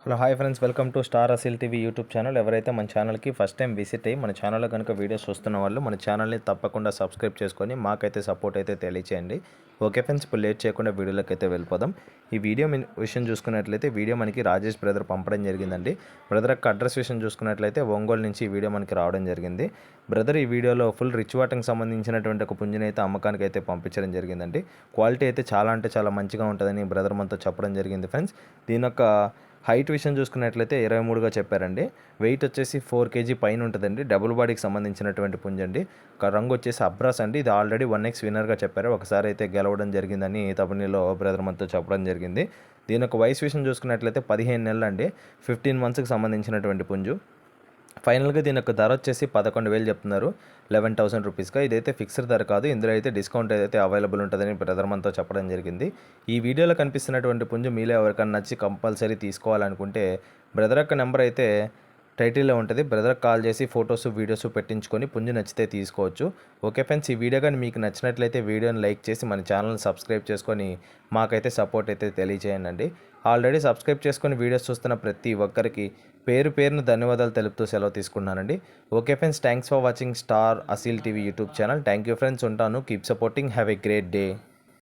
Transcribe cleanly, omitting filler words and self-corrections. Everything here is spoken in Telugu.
Hello hi friends, welcome to star Asil TV YouTube channel. ఎవరైతే మన ఛానల్కి ఫస్ట్ టైం విజిట్ అయ్యి మన ఛానల్లో కనుక వీడియోస్ చూస్తున్న వాళ్ళు మన ఛానల్ని తప్పకుండా సబ్స్క్రైబ్ చేసుకొని మాకైతే సపోర్ట్ అయితే తెలియచేయండి. ఓకే ఫ్రెండ్స్, ఇప్పుడు లేట్ చేయకుండా వీడియోలోకి అయితే వెళ్ళిపోదాం. ఈ వీడియో విషయం చూసుకున్నట్లయితే వీడియో మనకి రాజేష్ బ్రదర్ పంపడం జరిగిందండి. బ్రదర్ యొక్క అడ్రస్ విషయం చూసుకున్నట్లయితే ఒంగోలు నుంచి ఈ వీడియో మనకి రావడం జరిగింది. బ్రదర్ ఈ వీడియోలో ఫుల్ రిచ్ వాటర్కి సంబంధించినటువంటి ఒక పుంజుని అయితే అమ్మకానికి అయితే పంపించడం జరిగిందండి. క్వాలిటీ అయితే చాలా మంచిగా ఉంటుందని బ్రదర్ మనతో చెప్పడం జరిగింది ఫ్రెండ్స్. దీని యొక్క హైట్ విషయం చూసుకున్నట్లయితే 23గా చెప్పారండి. వెయిట్ వచ్చేసి 4 kg పైన ఉంటుందండి. డబుల్ బాడీకి సంబంధించినటువంటి పుంజండి. రంగు వచ్చేసి అబ్రాస్ అండి. ఇది ఆల్రెడీ 1x విన్నర్గా చెప్పారు. ఒకసారి అయితే గెలవడం జరిగిందని తబనీలో బ్రదర్ మనతో చెప్పడం జరిగింది. దీని యొక్క వయసు విషయం చూసుకున్నట్లయితే 15 నెలలు అండి. 15 మంత్స్కి సంబంధించినటువంటి పుంజు. ఫైనల్గా దీని యొక్క ధర వచ్చేసి 11,000 చెప్తున్నారు, 11,000 రూపీస్గా. ఇదైతే ఫిక్స్డ్ ధర కాదు, ఇందులో అయితే డిస్కౌంట్ అయితే అవైలబుల్ ఉంటుందని బ్రదర్ మనతో చెప్పడం జరిగింది. ఈ వీడియోలో కనిపిస్తున్నటువంటి పుంజు మీలో ఎవరికైనా నచ్చి కంపల్సరీ తీసుకోవాలనుకుంటే బ్రదర్ యొక్క నెంబర్ అయితే టైటిల్లో ఉంటుంది. బ్రదర్కి కాల్ చేసి ఫొటోస్ వీడియోస్ పెట్టించుకొని పుంజు నచ్చితే తీసుకోవచ్చు. ఓకే ఫ్రెండ్స్, ఈ వీడియో కానీ మీకు నచ్చినట్లయితే వీడియోని లైక్ చేసి మన ఛానల్ని సబ్స్క్రైబ్ చేసుకొని మాకైతే సపోర్ట్ అయితే తెలియజేయండి. ఆల్రెడీ సబ్స్క్రైబ్ చేసుకొని వీడియోస్ చూస్తున్న ప్రతి ఒక్కరికి పేరున ధన్యవాదాలు తెలుపుతూ సెలవు తీసుకున్నానండి. Okay friends, thanks for watching star Asil TV YouTube channel. Thank you friends, ఉంటాను. Keep supporting. Have a great day.